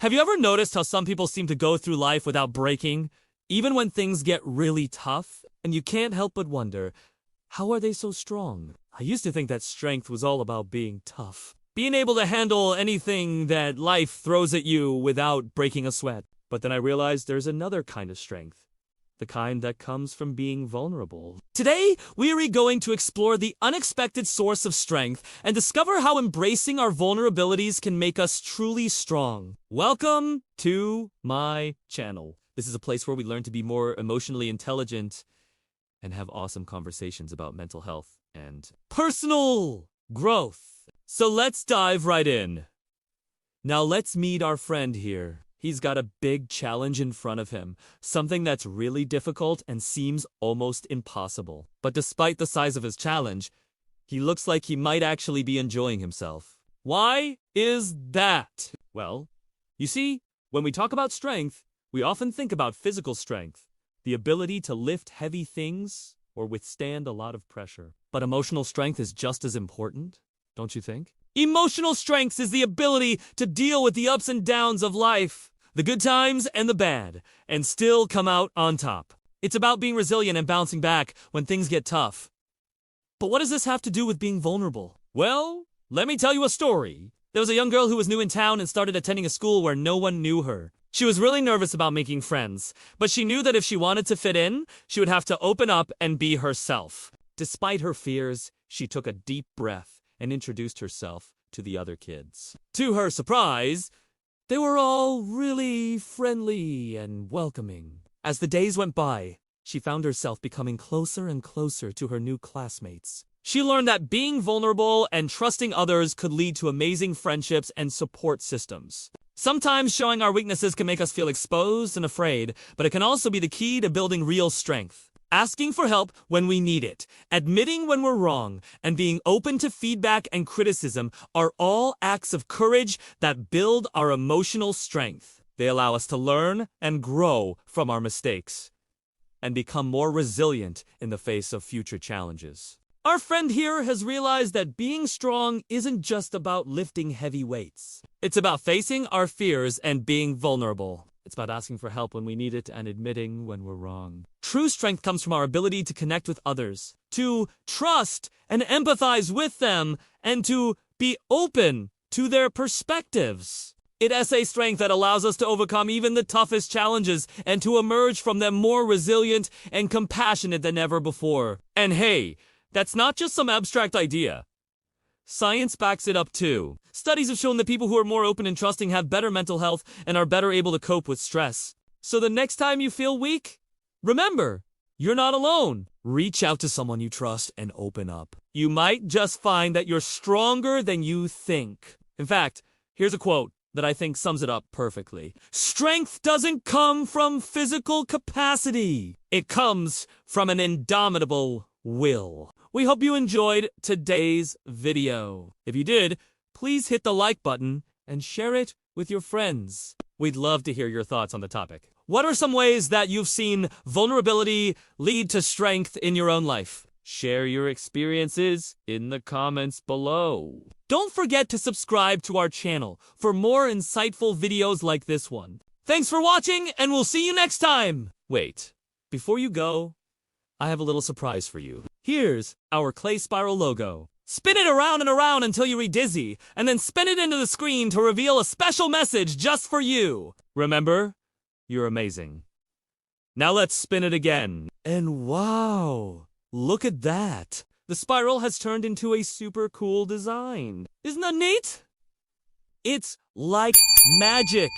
Have you ever noticed how some people seem to go through life without breaking, even when things get really tough? And you can't help but wonder, how are they so strong? I used to think that strength was all about being tough. Being able to handle anything that life throws at you without breaking a sweat. But then I realized there's another kind of strength. The kind that comes from being vulnerable. Today, we are going to explore the unexpected source of strength and discover how embracing our vulnerabilities can make us truly strong. Welcome to my channel. This is a place where we learn to be more emotionally intelligent and have awesome conversations about mental health and personal growth. So let's dive right in. Now let's meet our friend here. He's got a big challenge in front of him, something that's really difficult and seems almost impossible. But despite the size of his challenge, he looks like he might actually be enjoying himself. Why is that? Well, you see, when we talk about strength, we often think about physical strength, the ability to lift heavy things or withstand a lot of pressure. But emotional strength is just as important, don't you think? Emotional strength is the ability to deal with the ups and downs of life, the good times and the bad, and still come out on top. It's about being resilient and bouncing back when things get tough. But what does this have to do with being vulnerable? Well, let me tell you a story. There was a young girl who was new in town and started attending a school where no one knew her. She was really nervous about making friends, but she knew that if she wanted to fit in, she would have to open up and be herself. Despite her fears, she took a deep breath and introduced herself to the other kids. To her surprise, they were all really friendly and welcoming. As the days went by, she found herself becoming closer and closer to her new classmates. She learned that being vulnerable and trusting others could lead to amazing friendships and support systems. Sometimes showing our weaknesses can make us feel exposed and afraid, but it can also be the key to building real strength. Asking for help when we need it, admitting when we're wrong, and being open to feedback and criticism are all acts of courage that build our emotional strength. They allow us to learn and grow from our mistakes and become more resilient in the face of future challenges. Our friend here has realized that being strong isn't just about lifting heavy weights. It's about facing our fears and being vulnerable. It's about asking for help when we need it and admitting when we're wrong. True strength comes from our ability to connect with others, to trust and empathize with them, and to be open to their perspectives. It is a strength that allows us to overcome even the toughest challenges and to emerge from them more resilient and compassionate than ever before. And hey, that's not just some abstract idea. Science backs it up too. Studies have shown that people who are more open and trusting have better mental health and are better able to cope with stress. So the next time you feel weak, remember, you're not alone. Reach out to someone you trust and open up. You might just find that you're stronger than you think. In fact, here's a quote that I think sums it up perfectly. Strength doesn't come from physical capacity. It comes from an indomitable will. We hope you enjoyed today's video. If you did, please hit the like button and share it with your friends. We'd love to hear your thoughts on the topic. What are some ways that you've seen vulnerability lead to strength in your own life? Share your experiences in the comments below. Don't forget to subscribe to our channel for more insightful videos like this one. Thanks for watching, and we'll see you next time! Wait, before you go, I have a little surprise for you. Here's our clay spiral logo. Spin it around and around until you read dizzy, and then spin it into the screen to reveal a special message just for you. Remember, you're amazing. Now let's spin it again. And wow, look at that. The spiral has turned into a super cool design. Isn't that neat? It's like magic.